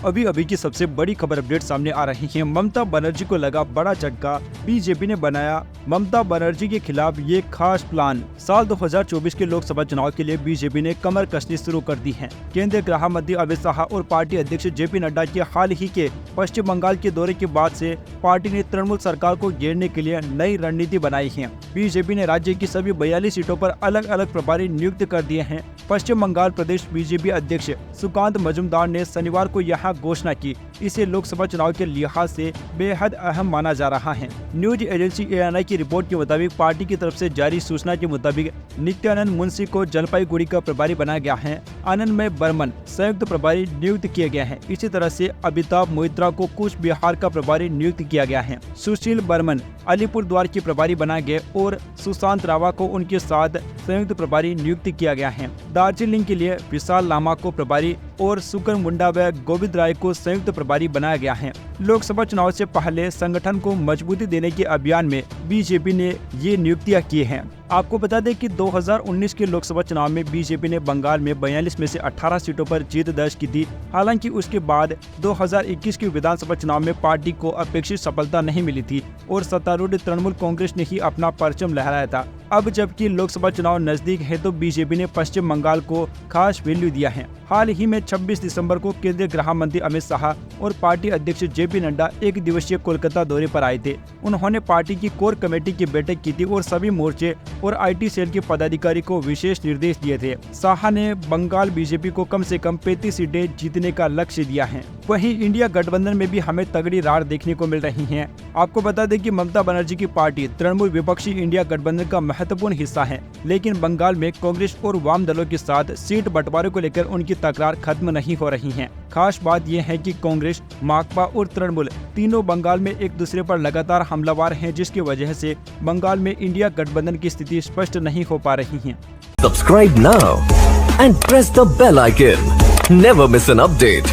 अभी अभी की सबसे बड़ी खबर अपडेट सामने आ रही है। ममता बनर्जी को लगा बड़ा झटका, बीजेपी ने बनाया ममता बनर्जी के खिलाफ ये खास प्लान। साल 2024 के लोकसभा चुनाव के लिए बीजेपी ने कमर कसनी शुरू कर दी है। केंद्रीय गृह मंत्री अमित शाह और पार्टी अध्यक्ष जेपी नड्डा के हाल ही के पश्चिम बंगाल के दौरे के बाद से पार्टी ने तृणमूल सरकार को घेरने के लिए नई रणनीति बनाई है। बीजेपी ने राज्य की सभी 42 सीटों पर अलग अलग प्रभारी नियुक्त कर दिए हैं। पश्चिम बंगाल प्रदेश बीजेपी अध्यक्ष सुकांत मजूमदार ने शनिवार को यह घोषणा की। इसे लोकसभा चुनाव के लिहाज से बेहद अहम माना जा रहा है। न्यूज एजेंसी ANI की रिपोर्ट के मुताबिक पार्टी की तरफ से जारी सूचना के मुताबिक नित्यानंद मुंशी को जलपाईगुड़ी का प्रभारी बनाया गया है। आनंदमय बर्मन संयुक्त प्रभारी नियुक्त किए गए हैं। इसी तरह से अमिताभ मोइत्रा को कूच बिहार का प्रभारी नियुक्त किया गया है। सुशील बर्मन अलीपुरद्वार के प्रभारी बनाए गए और सुशांत रावा को उनके साथ संयुक्त प्रभारी नियुक्त किया गया है। दार्जिलिंग के लिए विशाल लामा को प्रभारी और सुकर मुंडा व गोविंद राय को संयुक्त प्रभारी बनाया गया है। लोकसभा चुनाव से पहले संगठन को मजबूती देने के अभियान में बीजेपी ने ये नियुक्तियां की हैं। आपको बता दें कि 2019 के लोकसभा चुनाव में बीजेपी ने बंगाल में 42 में से 18 सीटों पर जीत दर्ज की थी। हालांकि उसके बाद 2021 के विधानसभा चुनाव में पार्टी को अपेक्षित सफलता नहीं मिली थी और सत्तारूढ़ तृणमूल कांग्रेस ने ही अपना परचम लहराया था। अब जबकि लोकसभा चुनाव नजदीक है तो बीजेपी ने पश्चिम बंगाल को खास वैल्यू दिया है। हाल ही में 26 दिसंबर को केंद्रीय गृह मंत्री अमित शाह और पार्टी अध्यक्ष जेपी नड्डा एक दिवसीय कोलकाता दौरे पर आए थे। उन्होंने पार्टी की कोर कमेटी की बैठक की थी और सभी मोर्चे और IT सेल के पदाधिकारी को विशेष निर्देश दिए थे। शाह ने बंगाल बीजेपी को कम से कम 35 सीटें जीतने का लक्ष्य दिया है। वहीं इंडिया गठबंधन में भी हमें तगड़ी रार देखने को मिल रही है। आपको बता दें कि ममता बनर्जी की पार्टी तृणमूल विपक्षी इंडिया गठबंधन का महत्वपूर्ण हिस्सा है, लेकिन बंगाल में कांग्रेस और वाम दलों के साथ सीट बंटवारे को लेकर उनकी तकरार खत्म नहीं हो रही है। खास बात यह है कि कांग्रेस, माकपा और तृणमूल तीनों बंगाल में एक दूसरे पर लगातार हमलावर हैं, जिसकी वजह से बंगाल में इंडिया गठबंधन की स्थिति स्पष्ट नहीं हो पा रही है। Subscribe now and press the bell icon. Never miss an update.